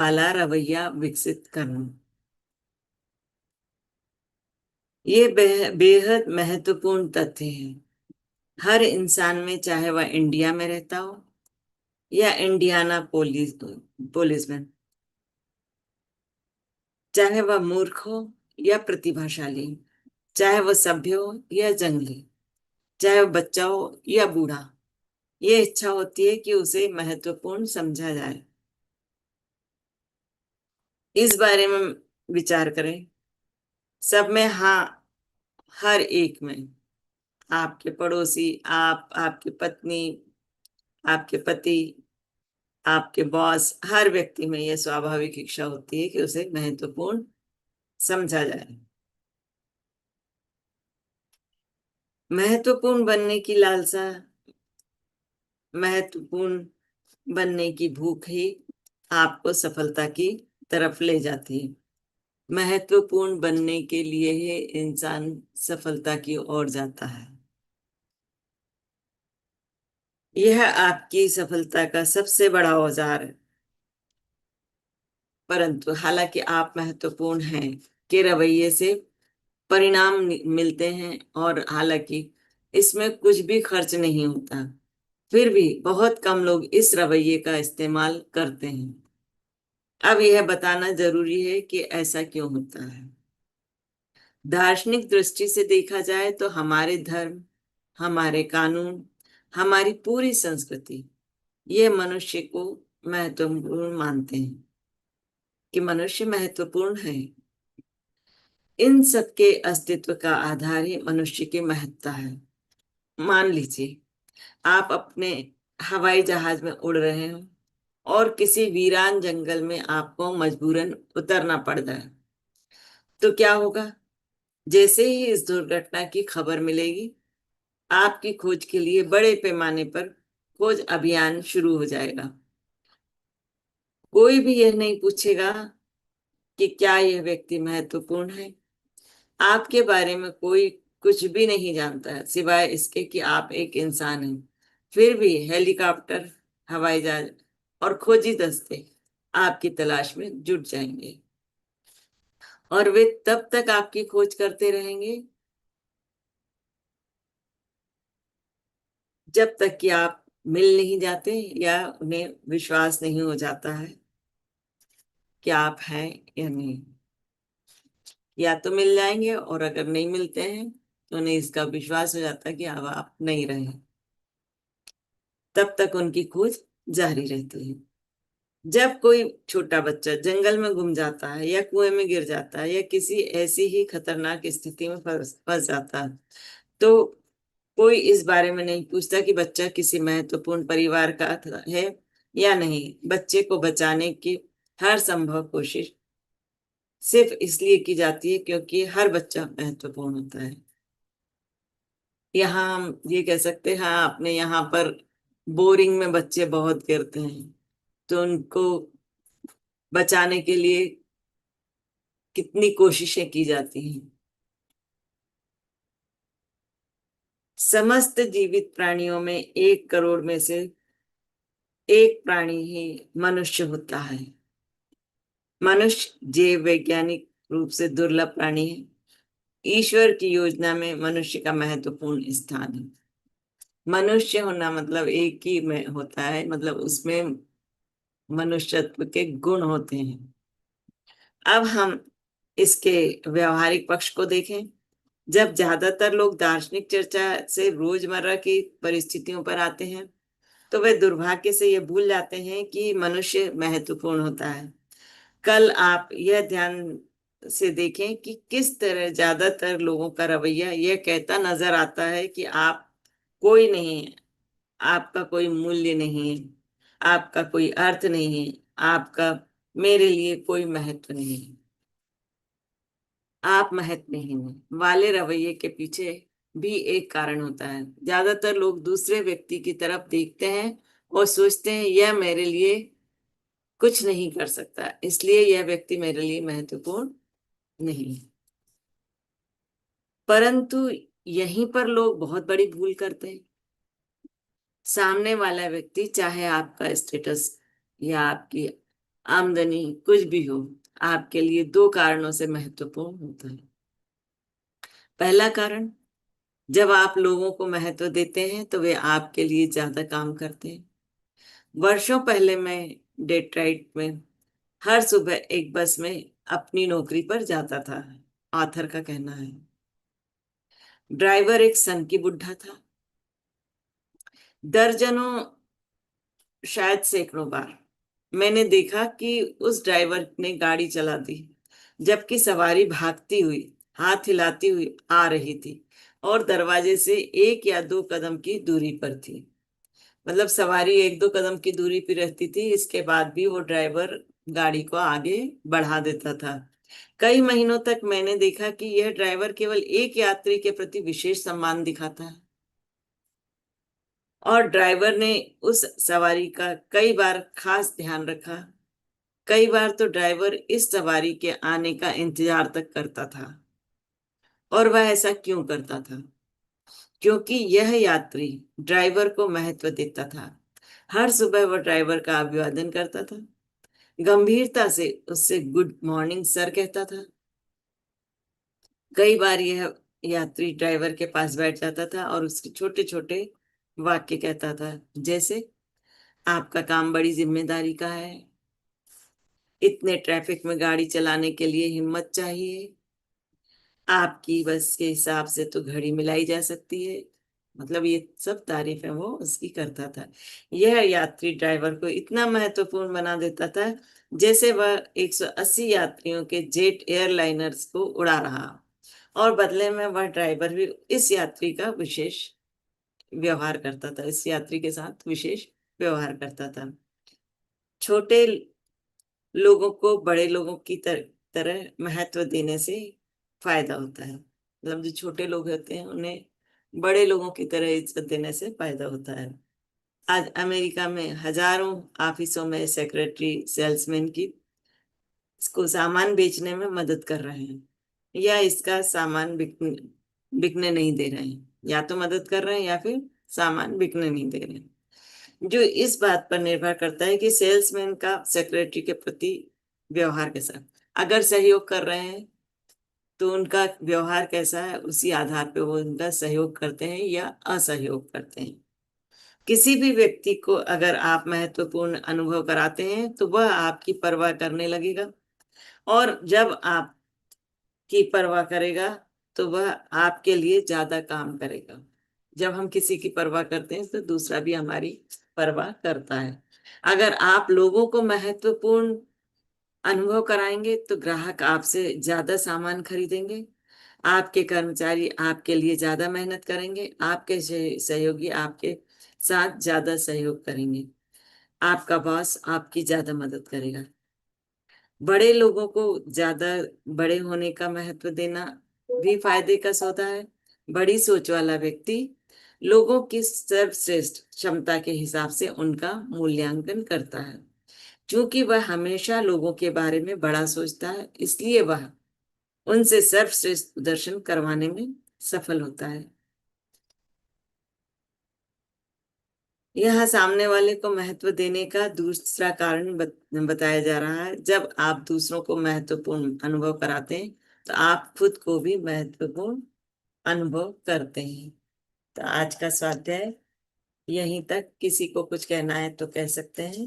वाला रवैया विकसित करना, ये बेहद महत्वपूर्ण तथ्य है। हर इंसान में, चाहे वह इंडिया में रहता हो या इंडियाना पुलिसमैन, चाहे वह मूर्ख हो या प्रतिभाशाली, चाहे वह सभ्य हो या जंगली, चाहे वह बच्चा हो या बूढ़ा, ये इच्छा होती है कि उसे महत्वपूर्ण समझा जाए। इस बारे में विचार करें। सब में, हाँ, हर एक में। आपके पड़ोसी, आप, आपकी पत्नी, आपके पति, आपके बॉस, हर व्यक्ति में यह स्वाभाविक इच्छा होती है कि उसे महत्वपूर्ण समझा जाए। महत्वपूर्ण बनने की लालसा, महत्वपूर्ण बनने की भूख ही आपको सफलता की तरफ ले जाती है। महत्वपूर्ण बनने के लिए ही इंसान सफलता की ओर जाता है। यह आपकी सफलता का सबसे बड़ा औजार है। परंतु हालांकि आप महत्वपूर्ण हैं के रवैये से परिणाम मिलते हैं, और हालांकि इसमें कुछ भी खर्च नहीं होता, फिर भी बहुत कम लोग इस रवैये का इस्तेमाल करते हैं। अब यह बताना जरूरी है कि ऐसा क्यों होता है। दार्शनिक दृष्टि से देखा जाए तो हमारे धर्म, हमारे कानून, हमारी पूरी संस्कृति ये मनुष्य को महत्वपूर्ण मानते हैं, कि मनुष्य महत्वपूर्ण है। इन सबके अस्तित्व का आधार ही मनुष्य की महत्ता है। मान लीजिए आप अपने हवाई जहाज में उड़ रहे हो और किसी वीरान जंगल में आपको मजबूरन उतरना पड़ जाए, तो क्या होगा? जैसे ही इस दुर्घटना की खबर मिलेगी, आपकी खोज के लिए बड़े पैमाने पर खोज अभियान शुरू हो जाएगा। कोई भी यह नहीं पूछेगा कि क्या यह व्यक्ति महत्वपूर्ण है। आपके बारे में कोई कुछ भी नहीं जानता है सिवाय इसके कि आप एक इंसान हैं। फिर भी हेलीकॉप्टर, हवाई जहाज और खोजी दस्ते आपकी तलाश में जुट जाएंगे, और वे तब तक आपकी खोज करते रहेंगे जब तक कि आप मिल नहीं जाते या उन्हें विश्वास नहीं हो जाता है कि आप हैं या नहीं। या तो मिल जाएंगे, और अगर नहीं मिलते हैं तो उन्हें इसका विश्वास हो जाता है कि अब आप नहीं रहे। तब तक उनकी खोज जारी रहती है। जब कोई छोटा बच्चा जंगल में गुम जाता है या कुएं में गिर जाता है या किसी ऐसी ही खतरनाक स्थिति में फंस फंस जाता है, तो कोई इस बारे में नहीं पूछता कि बच्चा किसी महत्वपूर्ण परिवार का है या नहीं। बच्चे को बचाने की हर संभव कोशिश सिर्फ इसलिए की जाती है क्योंकि हर बच्चा महत्वपूर्ण होता है। यहाँ हम ये कह सकते हैं, हाँ, अपने यहाँ पर बोरिंग में बच्चे बहुत गिरते हैं, तो उनको बचाने के लिए कितनी कोशिशें की जाती हैं। समस्त जीवित प्राणियों में 1 करोड़ में से एक प्राणी ही मनुष्य होता है। मनुष्य जैव वैज्ञानिक रूप से दुर्लभ प्राणी है। ईश्वर की योजना में मनुष्य का महत्वपूर्ण स्थान है। मनुष्य होना मतलब एक ही में होता है, मतलब उसमें मनुष्यत्व के गुण होते हैं। अब हम इसके व्यवहारिक पक्ष को देखें। जब ज्यादातर लोग दार्शनिक चर्चा से रोजमर्रा की परिस्थितियों पर आते हैं, तो वे दुर्भाग्य से ये भूल जाते हैं कि मनुष्य महत्वपूर्ण होता है। कल आप यह ध्यान से देखें कि किस तरह ज्यादातर लोगों का रवैया यह कहता नजर आता है कि आप कोई नहीं है, आपका कोई मूल्य नहीं है, आपका कोई अर्थ नहीं है, आपका मेरे लिए कोई महत्व नहीं है, आप महत्व नहीं है वाले रवैये के पीछे भी एक कारण होता है। ज्यादातर लोग दूसरे व्यक्ति की तरफ देखते हैं और सोचते हैं यह मेरे लिए कुछ नहीं कर सकता, इसलिए यह व्यक्ति मेरे लिए महत्वपूर्ण नहीं। परंतु यहीं पर लोग बहुत बड़ी भूल करते हैं। सामने वाला व्यक्ति, चाहे आपका स्टेटस या आपकी आमदनी, कुछ भी हो, आपके लिए दो कारणों से महत्वपूर्ण होता है। पहला कारण, जब आप लोगों को महत्व देते हैं तो वे आपके लिए ज्यादा काम करते हैं। वर्षों पहले मैं डेट्राइट में हर सुबह एक बस में अपनी नौकरी पर जाता था। ऑथर का कहना है। ड्राइवर एक सन की बुढ़ा था। दर्जनों, शायद सैकड़ों बार मैंने देखा कि उस ड्राइवर ने गाड़ी चला दी जबकि सवारी भागती हुई, हाथ हिलाती हुई आ रही थी और दरवाजे से एक या दो कदम की दूरी पर थी। मतलब सवारी एक दो कदम की दूरी पर रहती थी, इसके बाद भी वो ड्राइवर गाड़ी को आगे बढ़ा देता था। कई महीनों तक मैंने देखा कि यह ड्राइवर केवल एक यात्री के प्रति विशेष सम्मान दिखाता है। और ड्राइवर ने उस सवारी का कई बार खास ध्यान रखा। कई बार तो ड्राइवर इस सवारी के आने का इंतजार तक करता था। और वह ऐसा क्यों करता था? क्योंकि यह यात्री ड्राइवर को महत्व देता था। हर सुबह वह ड्राइवर का अभिवादन करता था, गंभीरता से उससे गुड मॉर्निंग सर कहता था। कई बार यह यात्री ड्राइवर के पास बैठ जाता था और उसके छोटे छोटे वाक्य कहता था, जैसे, आपका काम बड़ी जिम्मेदारी का है, इतने ट्रैफिक में गाड़ी चलाने के लिए हिम्मत चाहिए, आपकी बस के हिसाब से तो घड़ी मिलाई जा सकती है। मतलब ये सब तारीफें वो उसकी करता था। यह यात्री ड्राइवर को इतना महत्वपूर्ण बना देता था जैसे वह 180 यात्रियों के जेट एयरलाइनर्स को उड़ा रहा, और बदले में वह ड्राइवर भी इस यात्री का विशेष व्यवहार करता था, इस यात्री के साथ विशेष व्यवहार करता था। छोटे लोगों को बड़े लोगों की तरह महत्व देने से फायदा होता है। मतलब जो छोटे लोग होते हैं उन्हें बड़े लोगों की तरह इज्जत देने से फायदा होता है। आज अमेरिका में हजारों ऑफिसों में सेक्रेटरी सेल्समैन की इसको सामान बेचने में मदद कर रहे हैं, या इसका सामान बिकने नहीं दे रहे हैं। या तो मदद कर रहे हैं या फिर सामान बिकने नहीं दे रहे हैं। जो इस बात पर निर्भर करता है कि सेल्समैन का सेक्रेटरी के प्रति व्यवहार कैसा। अगर सहयोग कर रहे हैं तो उनका व्यवहार कैसा है, उसी आधार पर वो उनका सहयोग करते हैं या असहयोग करते हैं। किसी भी व्यक्ति को अगर आप महत्वपूर्ण अनुभव कराते हैं तो वह आपकी परवाह करने लगेगा, और जब आपकी परवाह करेगा तो वह आपके लिए ज्यादा काम करेगा। जब हम किसी की परवाह करते हैं तो दूसरा भी हमारी परवाह करता है। अगर आप लोगों को महत्वपूर्ण अनुभव कराएंगे तो ग्राहक आपसे ज्यादा सामान खरीदेंगे, आपके कर्मचारी आपके लिए ज्यादा मेहनत करेंगे, आपके सहयोगी आपके साथ ज्यादा सहयोग करेंगे, आपका बॉस आपकी ज्यादा मदद करेगा। बड़े लोगों को ज्यादा बड़े होने का महत्व देना भी फायदे का सौदा है। बड़ी सोच वाला व्यक्ति लोगों की सर्वश्रेष्ठ क्षमता के हिसाब से उनका मूल्यांकन करता है। क्योंकि वह हमेशा लोगों के बारे में बड़ा सोचता है, इसलिए वह उनसे सर्वश्रेष्ठ प्रदर्शन करवाने में सफल होता है। यहाँ सामने वाले को महत्व देने का दूसरा कारण बताया जा रहा है। जब आप दूसरों को महत्वपूर्ण अनुभव कराते हैं तो आप खुद को भी महत्वपूर्ण अनुभव करते हैं। तो आज का स्वाध्याय यहीं तक। किसी को कुछ कहना है तो कह सकते हैं।